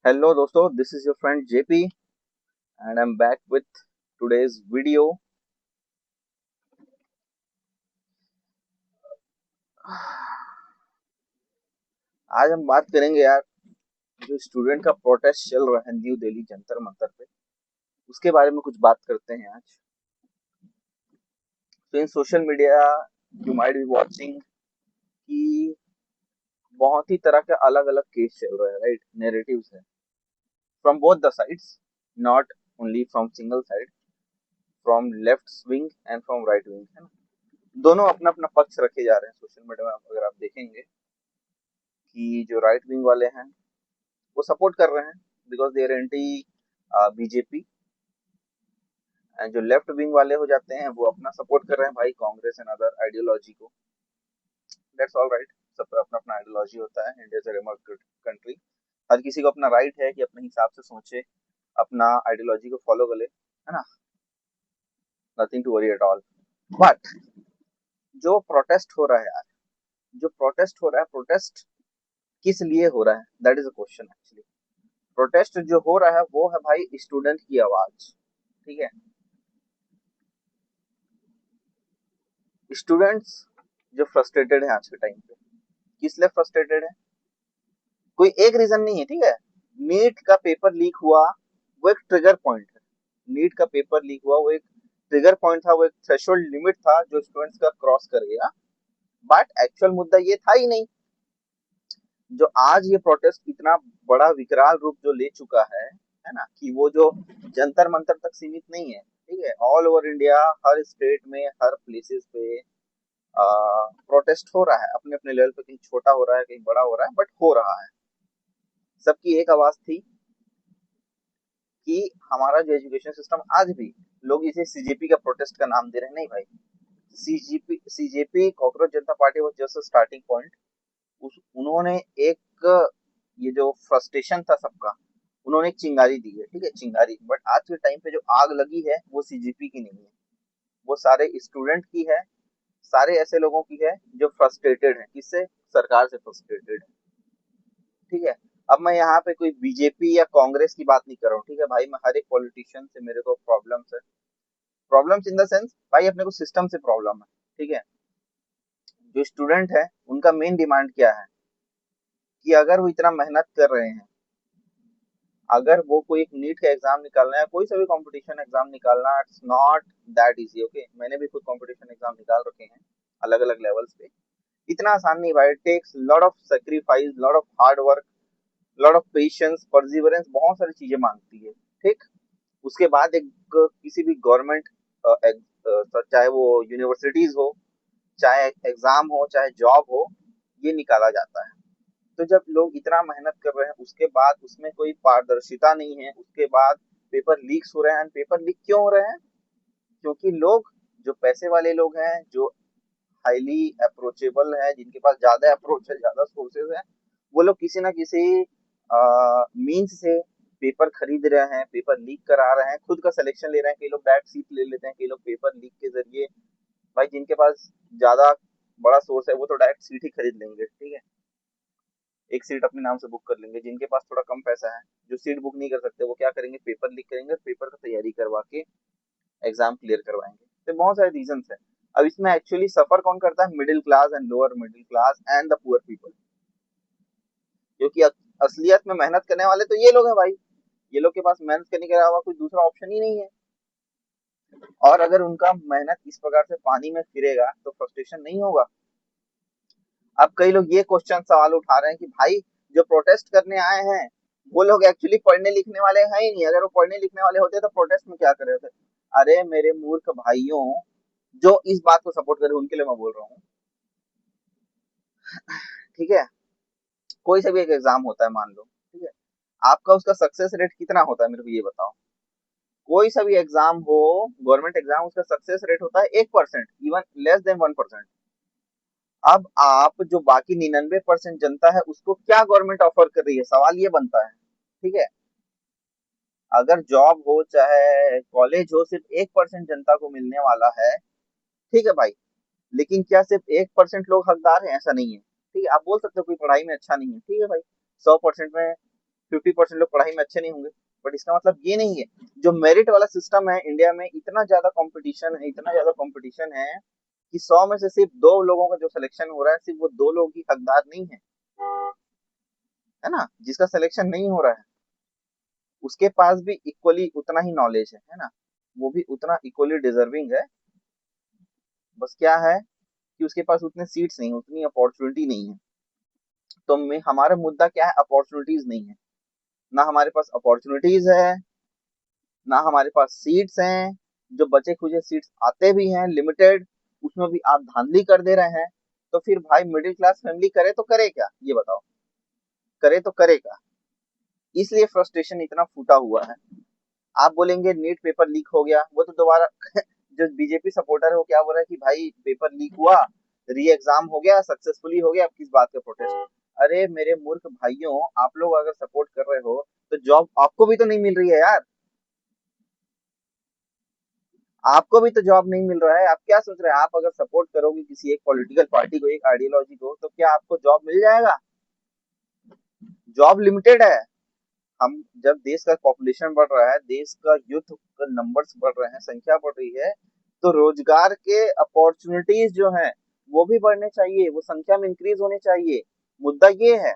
Hello दोस्तों, this is your friend JP and I'm back with today's video. आज हम बात करेंगे यार, जो स्टूडेंट का प्रोटेस्ट चल रहा है न्यू दिल्ली जंतर मंतर पे, उसके बारे में कुछ बात करते हैं आज। तो in social media you might be watching कि बहुत ही तरह के अलग अलग केस चल रहे हैं, राइट? नैरेटिव्स है from both the sides, not only from single side, from left wing and from right wing, है ना। दोनों अपना अपना पक्ष रखे जा रहे हैं सोशल मीडिया में। अगर आप देखेंगे कि जो राइट विंग वाले हैं वो सपोर्ट कर रहे हैं because they are anti BJP, and जो लेफ्ट विंग वाले हो जाते हैं वो अपना सपोर्ट कर रहे हैं भाई कांग्रेस एंड अदर आइडियोलॉजी को। दैट्स ऑल राइट, सबका अपना अपना आइडियोलॉजी होता है। India is a democratic country, हर किसी को अपना राइट है कि अपने हिसाब से सोचे, अपना आइडियोलॉजी को फॉलो करे, है ना। Nothing to worry at all. But जो प्रोटेस्ट हो रहा है यार, जो प्रोटेस्ट हो रहा है, प्रोटेस्ट किस लिए हो रहा है, that is a question actually. Protest जो हो रहा है वो है भाई स्टूडेंट की आवाज, ठीक है। स्टूडेंट्स जो फ्रस्ट्रेटेड है आज के टाइम पे, किस लिए फ्रस्ट्रेटेड है? कोई एक रीजन नहीं है, ठीक है। नीट का पेपर लीक हुआ, वो एक ट्रिगर पॉइंट है। नीट का पेपर लीक हुआ, वो एक ट्रिगर पॉइंट था, वो एक थ्रेशोल्ड लिमिट था जो स्टूडेंट्स का क्रॉस कर गया। बट एक्चुअल मुद्दा ये था ही नहीं। जो आज ये प्रोटेस्ट इतना बड़ा विकराल रूप जो ले चुका है ना, कि वो जो जंतर मंतर तक सीमित नहीं है, ठीक है। ऑल ओवर इंडिया, हर स्टेट में, हर प्लेसेस पे प्रोटेस्ट हो रहा है, अपने अपने लेवल पे। कहीं छोटा हो रहा है, कहीं बड़ा हो रहा है, बट हो रहा है। सबकी एक आवाज थी कि हमारा जो एजुकेशन सिस्टम, आज भी लोग इसे सीजेपी का प्रोटेस्ट का नाम दे रहे हैं। नहीं भाई, CJP cockroach Janata party was just starting point. उन्होंने एक, ये जो फ्रस्ट्रेशन था सबका, उन्होंने एक चिंगारी दी है, ठीक है, चिंगारी। बट आज के टाइम पे जो आग लगी है वो सीजीपी की नहीं है, वो सारे स्टूडेंट की है, सारे ऐसे लोगों की है जो फ्रस्ट्रेटेड है। किससे? सरकार से फ्रस्ट्रेटेड है, ठीक है। अब मैं यहाँ पे कोई बीजेपी या कांग्रेस की बात नहीं कर रहा हूँ, ठीक है भाई। मैं हर एक पॉलिटिशियन से मेरे को प्रॉब्लम्स है, प्रॉब्लम्स इन द सेंस भाई अपने को सिस्टम से प्रॉब्लम है, ठीक है। जो स्टूडेंट है उनका मेन डिमांड क्या है कि अगर वो इतना मेहनत कर रहे हैं, अगर वो कोई एक नीट का एग्जाम निकालना है, कोई सा भी कंपटीशन एग्जाम निकालना, it's not that easy, okay. मैंने भी खुद कंपटीशन एग्जाम निकाल रखे हैं अलग अलग लेवल्स पे। इतना आसान नहीं भाई, takes lot of sacrifice, lot of hard work, lot of patience, perseverance, बहुत सारी चीजें मांगती है, ठीक। उसके बाद एक किसी भी गवर्नमेंट, चाहे वो यूनिवर्सिटीज हो, चाहे एग्जाम हो, चाहे जॉब हो, ये निकाला जाता है। तो जब लोग इतना मेहनत कर रहे हैं, उसके बाद उसमें कोई पारदर्शिता नहीं है, उसके बाद पेपर लीक्स हो रहे हैं। पेपर लीक क्यों हो रहे हैं? क्योंकि लोग, जो पैसे वाले लोग हैं, जो हाईली अप्रोचेबल है, जिनके पास ज्यादा अप्रोच है, ज्यादा सोर्सेज है, वो लोग किसी ना किसी मीन्स से पेपर खरीद रहे हैं, पेपर लीक करा रहे हैं, खुद का सिलेक्शन ले रहे हैं। कई लोग डायरेक्ट सीट ले लेते हैं, कई लोग पेपर लीक के जरिए, भाई जिनके पास ज्यादा बड़ा सोर्स है वो तो डायरेक्ट सीट ही खरीद लेंगे, ठीक है। एक सीट अपने नाम से बुक कर लेंगे। जिनके पास थोड़ा कम पैसा है, जो सीट बुक नहीं कर सकते, वो क्या करेंगे? पेपर लीक करेंगे, पेपर का तैयारी करवा के एग्जाम क्लियर करवाएंगे। तो बहुत सारे रीजन है। अब इसमें एक्चुअली सफर कौन करता है? Middle class and lower middle class and the poor people. क्योंकि असलियत में मेहनत करने वाले तो ये लोग हैं भाई। ये लोग के पास मेहनत करने के अलावा कोई दूसरा ऑप्शन ही नहीं है। और अगर उनका मेहनत इस प्रकार से पानी में फिरेगा तो फ्रस्ट्रेशन नहीं होगा। अब कई लोग ये क्वेश्चन सवाल उठा रहे हैं कि भाई जो प्रोटेस्ट करने आए हैं वो लोग एक्चुअली पढ़ने लिखने वाले हैं ही नहीं। अगर वो पढ़ने लिखने वाले होते तो प्रोटेस्ट में क्या कर रहे थे? अरे मेरे मूर्ख भाइयों, जो इस बात को सपोर्ट करे उनके लिए मैं बोल रहा हूँ, ठीक है। कोई सा भी एक एग्जाम होता है, मान लो, ठीक है, आपका उसका सक्सेस रेट कितना होता है? मेरे को ये बताओ। कोई सा भी एग्जाम हो, गवर्नमेंट एग्जाम, उसका सक्सेस रेट होता है 1%, इवन लेस देन 1%। अब आप जो बाकी 99% जनता है उसको क्या गवर्नमेंट ऑफर कर रही है, सवाल ये बनता है, ठीक है। अगर जॉब हो चाहे कॉलेज हो, सिर्फ 1% जनता को मिलने वाला है, ठीक है भाई। लेकिन क्या सिर्फ 1% लोग हकदार हैं? ऐसा नहीं है, ठीक है। आप बोल सकते हो कोई पढ़ाई में अच्छा नहीं है, ठीक है भाई। 100% में 50% लोग पढ़ाई में अच्छे नहीं होंगे, बट इसका मतलब ये नहीं है। जो मेरिट वाला सिस्टम है इंडिया में, इतना ज्यादा कंपटीशन है, इतना ज्यादा कंपटीशन है कि 100 में से सिर्फ 2 लोगों का जो सिलेक्शन हो रहा है, सिर्फ वो 2 लोग ही हकदार नहीं है, है ना। जिसका सिलेक्शन नहीं हो रहा है उसके पास भी इक्वली उतना ही नॉलेज है ना, वो भी उतना इक्वली डिजर्विंग है। बस क्या है कि उसके पास उतने सीट्स नहीं, उतनी अपॉर्चुनिटी नहीं है। तो मैं हमारा मुद्दा क्या है, अपॉर्चुनिटीज नहीं है। ना हमारे पास अपॉर्चुनिटीज है, ना हमारे पास सीट्स हैं। जो बचे खुचे सीट्स आते भी हैं लिमिटेड, उसमें भी आप धांधली कर दे रहे हैं। तो फिर भाई मिडिल क्लास फैमिली करे तो करे क्या, ये बताओ, करे तो करे क्या। इसलिए फ्रस्ट्रेशन इतना फूटा हुआ है। आप बोलेंगे नीट पेपर लीक हो गया, वो तो दोबारा जो बीजेपी सपोर्टर है वो क्या बोल रहा है कि भाई पेपर लीक हुआ, री एग्जाम हो गया, सक्सेसफुली हो गया, अब किस बात का प्रोटेस्ट। अरे मेरे मूर्ख भाइयों, आप लोग अगर सपोर्ट कर रहे हो तो जॉब आपको भी तो नहीं मिल रही है यार। आपको भी तो जॉब नहीं मिल रहा है। आप क्या सोच रहे हैं, आप अगर सपोर्ट करोगे किसी एक पॉलिटिकल पार्टी को, एक आइडियोलॉजी को, तो क्या आपको जॉब मिल जाएगा। जॉब लिमिटेड है। हम जब देश का पॉपुलेशन बढ़ रहा है, देश का यूथ का नंबर्स बढ़ रहे हैं, संख्या बढ़ रही है, तो रोजगार के अपॉर्चुनिटीज जो हैं वो भी बढ़ने चाहिए, वो संख्या में इंक्रीज होने चाहिए। मुद्दा ये है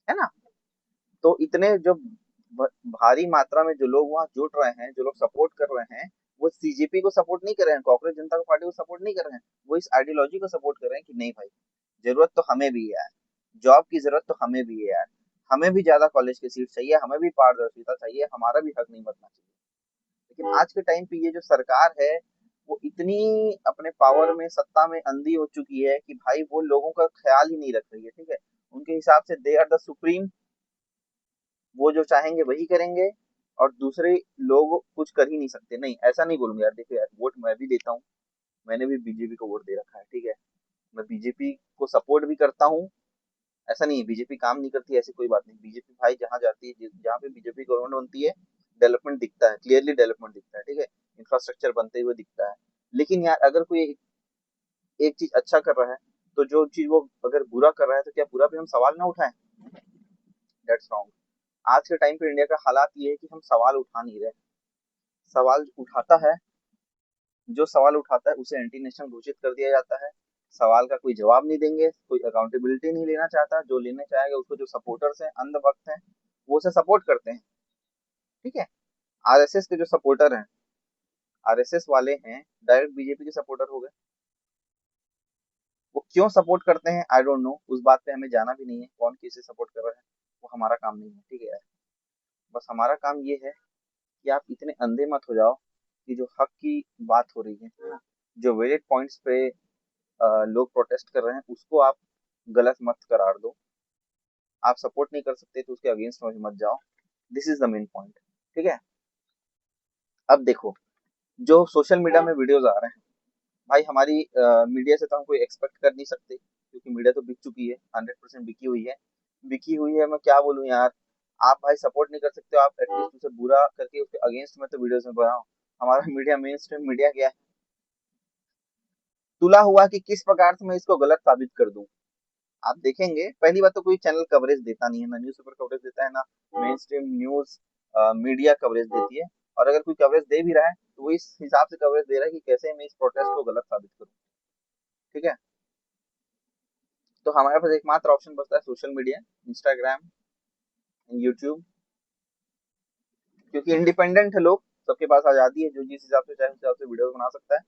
ना। तो इतने जो भारी मात्रा में जो लोग वहां जुट रहे हैं, जो लोग सपोर्ट कर रहे हैं, वो सीजेपी को सपोर्ट नहीं कर रहे हैं, कांग्रेस जनता पार्टी को सपोर्ट नहीं कर रहे हैं, वो इस आइडियोलॉजी को सपोर्ट कर रहे हैं कि नहीं भाई, जरूरत तो हमें भी है यार, जॉब की जरूरत तो हमें भी है यार, हमें भी ज्यादा कॉलेज की सीट चाहिए, हमें भी पारदर्शिता चाहिए, हमारा भी हक नहीं बचना चाहिए। लेकिन आज के टाइम पे ये जो सरकार है, वो इतनी अपने पावर में, सत्ता में अंधी हो चुकी है कि भाई वो लोगों का ख्याल ही नहीं रख रही है, ठीक है। उनके हिसाब से दे आर द सुप्रीम, वो जो चाहेंगे वही करेंगे, और दूसरे लोग कुछ कर ही नहीं सकते। नहीं, ऐसा नहीं बोलूंगा यार, देखो यार, वोट मैं भी देता हूँ, मैंने भी बीजेपी को वोट दे रखा है, ठीक है। मैं बीजेपी को सपोर्ट भी करता हूँ। ऐसा नहीं है बीजेपी काम नहीं करती, ऐसी कोई बात नहीं। बीजेपी भाई जहां जाती है, जहां पे बीजेपी गवर्नमेंट बनती है, डेवलपमेंट दिखता है, क्लियरली डेवलपमेंट दिखता है, ठीक है। इंफ्रास्ट्रक्चर बनते हुए दिखता है। लेकिन यार अगर कोई एक चीज अच्छा कर रहा है, तो जो चीज वो अगर बुरा कर रहा है, तो क्या बुरा पे हम सवाल ना उठाएं। That's wrong. आज के टाइम पे इंडिया का हालात ये है कि हम सवाल उठा नहीं रहे। सवाल उठाता है, जो सवाल उठाता है उसे एंटी नेशनल घोषित कर दिया जाता है। सवाल का कोई जवाब नहीं देंगे, कोई अकाउंटेबिलिटी नहीं लेना चाहता, जो लेना चाहेगा उसको जो सपोर्टर्स हैं, अंधभक्त हैं, वो उसे सपोर्ट करते हैं, ठीक है। आरएसएस के जो सपोर्टर हैं, आरएसएस वाले हैं, डायरेक्ट बीजेपी के सपोर्टर हो गए। वो क्यों सपोर्ट करते हैं आई डोंट नो, उस बात पे हमें जाना भी नहीं है, कौन किसे सपोर्ट कर रहा है, वो हमारा काम नहीं है, ठीक है यार। बस हमारा काम ये है कि आप इतने अंधे मत हो जाओ कि जो हक की बात हो रही है, जो वैलिड पॉइंट्स पे लोग प्रोटेस्ट कर रहे हैं, उसको आप गलत मत करार दो। आप सपोर्ट नहीं कर सकते तो उसके अगेंस्ट में मत जाओ। This is the main point, ठीक है। अब देखो, जो सोशल मीडिया में वीडियोस आ रहे हैं, भाई हमारी मीडिया से तो हम कोई एक्सपेक्ट कर नहीं सकते, क्योंकि मीडिया तो बिक चुकी है, 100% बिकी हुई है। बिकी हुई है, मैं क्या बोलूं यार। आप भाई सपोर्ट नहीं कर सकते हो, आप एटलीस्ट उसे बुरा करके उसके अगेंस्ट में तो वीडियोस में बनाओ। हमारा मीडिया, मेन स्ट्रीम मीडिया क्या है, तुला हुआ कि किस प्रकार से मैं इसको गलत साबित कर दूं। आप देखेंगे, पहली बात तो कोई चैनल कवरेज देता नहीं है, ना न्यूज़पेपर कवरेज देता है, ना main stream news media coverage देती है। और अगर कोई कवरेज दे भी रहा है तो वो इस हिसाब से कवरेज दे रहा है कि कैसे मैं इस प्रोटेस्ट को गलत साबित करूं, ठीक है। तो हमारे पास एकमात्र ऑप्शन बचता है सोशल मीडिया, इंस्टाग्राम, यूट्यूब, क्योंकि इंडिपेंडेंट है लोग, सबके पास आजादी है, जो जिस हिसाब से चाहे उस हिसाब से वीडियो बना सकता है।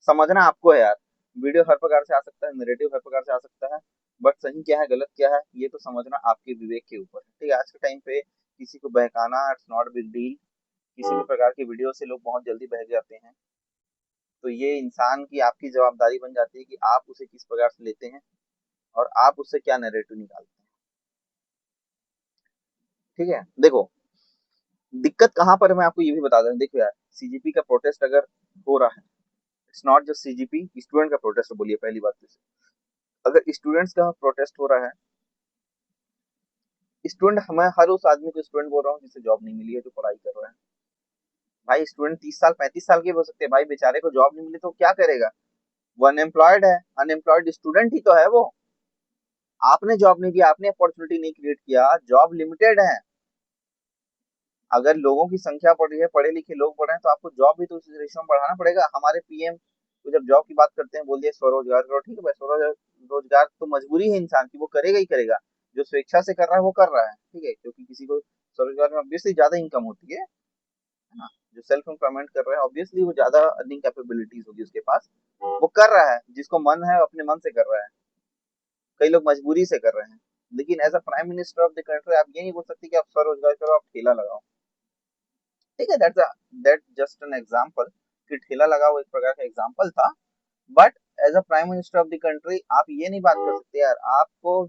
समझना आपको है यार, वीडियो हर प्रकार से आ सकता है, नैरेटिव हर प्रकार से आ सकता है, बट सही क्या है गलत क्या है ये तो समझना आपके विवेक के ऊपर है, ठीक है। आज के टाइम पे किसी को बहकाना इट्स नॉट बिग डील। किसी भी प्रकार की वीडियो से लोग बहुत जल्दी बहक जाते हैं। तो ये इंसान की, आपकी जवाबदारी बन जाती है कि आप उसे किस प्रकार से लेते हैं, और आप उससे क्या नैरेटिव निकालते हैं, ठीक है। देखो, दिक्कत कहाँ पर है मैं आपको ये भी बता दूं। देखो यार, सीजीपी का प्रोटेस्ट अगर हो रहा है, it's not just CGP, student का प्रोटेस्ट बोलिए पहली बात तो। अगर स्टूडेंट्स का प्रोटेस्ट हो रहा है, स्टूडेंट, मैं हर उस आदमी को स्टूडेंट बोल रहा हूँ जिसे जॉब नहीं मिली है, जो पढ़ाई कर रहा है। भाई स्टूडेंट 30 साल 35 साल के भी हो सकते हैं, भाई बेचारे को जॉब नहीं मिली तो क्या करेगा। वो अनएम्प्लॉयड है, अनएम्प्लॉयड स्टूडेंट ही तो है वो। आपने जॉब नहीं दिया, आपने अपॉर्चुनिटी नहीं क्रिएट किया, जॉब लिमिटेड है। अगर लोगों की संख्या बढ़ रही है, पढ़े लिखे लोग बढ़ रहे हैं, तो आपको जॉब भी तो उस रेशियो में बढ़ाना पड़ेगा। हमारे पीएम तो जब जॉब की बात करते हैं बोल दिया स्वरोजगार करो, ठीक है भाई, स्वरोजगार रोजगार तो मजबूरी है इंसान की, वो करेगा ही करेगा। जो स्वेच्छा से कर रहा है वो कर रहा है, ठीक है, क्योंकि किसी को स्वरोजगार में ऑब्वियसली ज्यादा इनकम होती है ना। जो सेल्फ एम्प्लॉयमेंट कर रहा है ऑब्वियसली वो ज्यादा अर्निंग कैपेबिलिटीज होगी उसके पास, वो कर रहा है, जिसको मन है अपने मन से कर रहा है। कई लोग मजबूरी से कर रहे हैं। लेकिन as a prime minister of the country आप ये नहीं बोल सकते कि आप स्वरोजगार करो, आप ठेला लगाओ। ठीक है, दैट जस्ट एन एग्जांपल, कि ठेला लगाओ एक प्रकार का एग्जांपल था। But as a prime minister of the country आप ये नहीं बात कर सकते यार, आपको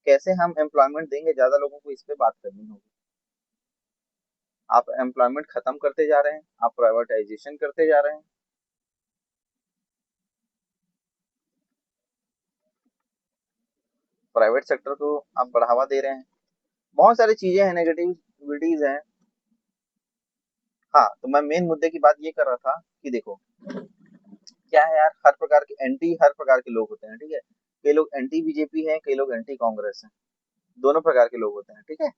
कैसे हम एम्प्लॉयमेंट देंगे, ज्यादा लोगों को इस पे बात करनी होगी। आप एम्प्लॉयमेंट खत्म करते जा रहे हैं, आप प्राइवेटाइजेशन करते जा रहे हैं। प्राइवेट सेक्टर को आप बढ़ावा दे रहे हैं। बहुत सारी चीजें हैं, नेगेटिविटीज हैं। हाँ, तो मैं मेन मुद्दे की बात ये कर रहा था कि देखो क्या है यार, हर प्रकार के एंटी, हर प्रकार के लोग होते हैं, ठीक है। कई लोग एंटी बीजेपी हैं, कई लोग एंटी कांग्रेस हैं, दोनों प्रकार के लोग होते हैं, ठीक है।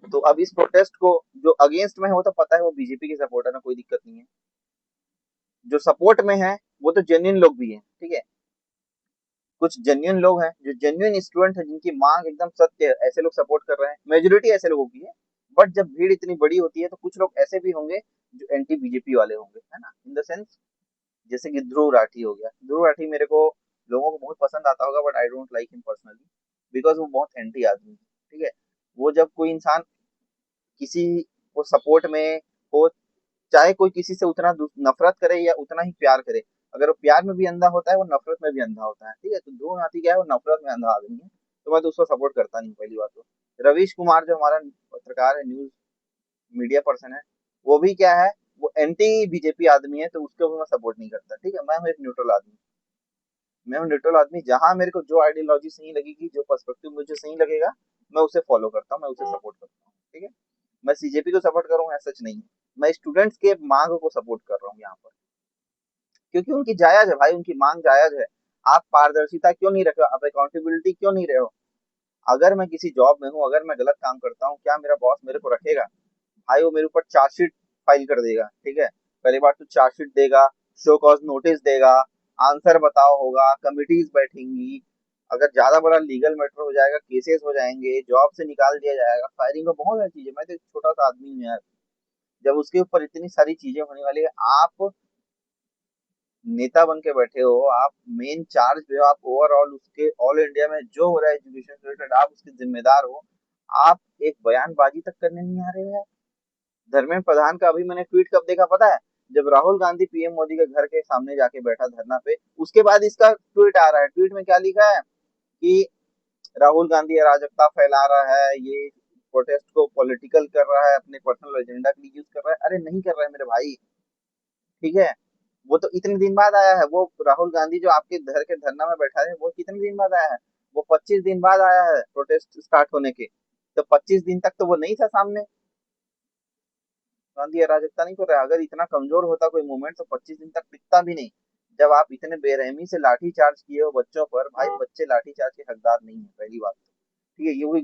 तो अब इस प्रोटेस्ट को जो अगेंस्ट में है वो तो पता है वो बीजेपी के सपोर्टर है, कोई दिक्कत नहीं है। जो सपोर्ट में है वो तो जेन्युइन लोग भी हैं, ठीक है। कुछ जेन्युइन लोग हैं, जो जेन्युइन स्टूडेंट है, जिनकी मांग एकदम सत्य है, ऐसे लोग सपोर्ट कर रहे हैं, मेजोरिटी ऐसे लोगों की है। बट जब भीड़ इतनी बड़ी होती है तो कुछ लोग ऐसे भी होंगे जो एंटी बीजेपी वाले होंगे, है ना, इन द सेंस जैसे कि ध्रुव राठी हो गया। ध्रुव राठी मेरे को, लोगों को बहुत पसंद आता होगा, but I don't like him personally, because वो बहुत एंटी आदमी है, ठीक है। वो जब कोई इंसान किसी को सपोर्ट में हो, चाहे कोई किसी से उतना नफरत करे या उतना ही प्यार करे, अगर वो प्यार में भी अंधा होता है वो नफरत में भी अंधा होता है, ठीक है। तो ध्रुव राठी क्या है, वो नफरत में अंधा आदमी है, तो मैं तो उसको सपोर्ट करता नहीं, पहली बात तो। रवीश कुमार जो हमारा पत्रकार है, न्यूज मीडिया पर्सन है, वो भी क्या है, वो एंटी बीजेपी आदमी है, तो उसको भी मैं सपोर्ट नहीं करता, ठीक है। मैं हूँ एक न्यूट्रल आदमी। मैं हूँ न्यूट्रल आदमी, जहां मेरे को जो आइडियोलॉजी सही लगेगी, जो पर्सपेक्टिव मुझे सही लगेगा, मैं उसे फॉलो करता हूँ, मैं उसे सपोर्ट करता हूँ, ठीक है। मैं सीजेपी को सपोर्ट कर रहा हूँ ऐसा सच नहीं है। मैं स्टूडेंट्स के मांग को सपोर्ट कर रहा हूँ यहाँ पर, क्योंकि उनकी जायज है भाई, उनकी मांग जायज है। आप पारदर्शिता क्यों नहीं रखे हो, आप अकाउंटेबिलिटी क्यों नहीं रहे हो। अगर मैं किसी जॉब में हूँ, अगर मैं गलत काम करता हूँ, क्या मेरा बॉस मेरे को रखेगा? भाई वो मेरे ऊपर चार्जशीट फाइल कर देगा, ठीक है। पहली बार तो चार्जशीट देगा, शो कॉज नोटिस देगा, आंसर बताओ होगा, कमिटीज बैठेंगी, अगर ज्यादा बड़ा लीगल मैटर हो जाएगा, केसेस हो जाएंगे, जॉब से निकाल दिया जाएगा, फायरिंग का बहुत सारी चीजें। मैं तो एक छोटा सा आदमी हूँ यार, जब उसके ऊपर इतनी सारी चीजें होने वाली है, आप नेता बन के बैठे हो, आप मेन चार्ज पे हो, आप ओवरऑल उसके ऑल इंडिया में जो हो रहा है एजुकेशन से रिलेटेड, आप उसके जिम्मेदार हो। आप एक बयानबाजी तक करने नहीं आ रहे हो यार। धर्मेंद्र प्रधान का अभी मैंने ट्वीट कब देखा पता है? जब राहुल गांधी पीएम मोदी के घर के सामने जाके बैठा धरना पे, उसके बाद इसका ट्वीट आ रहा है। ट्वीट में क्या लिखा है कि राहुल गांधी अराजकता फैला रहा है, ये प्रोटेस्ट को पॉलिटिकल कर रहा है, अपने पर्सनल एजेंडा के लिए यूज कर रहा है। अरे नहीं कर रहा है मेरे भाई, ठीक है। वो तो इतने दिन बाद आया है, वो राहुल गांधी जो आपके घर के धरना में बैठा है, वो कितने दिन बाद आया है? वो 25 दिन बाद आया है प्रोटेस्ट स्टार्ट होने के। तो 25 दिन तक तो वो नहीं था सामने। गांधी अराजकता नहीं कर रहा है। अगर इतना कमजोर होता कोई मूवमेंट तो 25 दिन तक टिकता भी नहीं। जब आप इतने बेरहमी से लाठी चार्ज किए हो बच्चों पर, भाई बच्चे लाठी चार्ज के हकदार नहीं है, पहली बात। ठीक है, ये कोई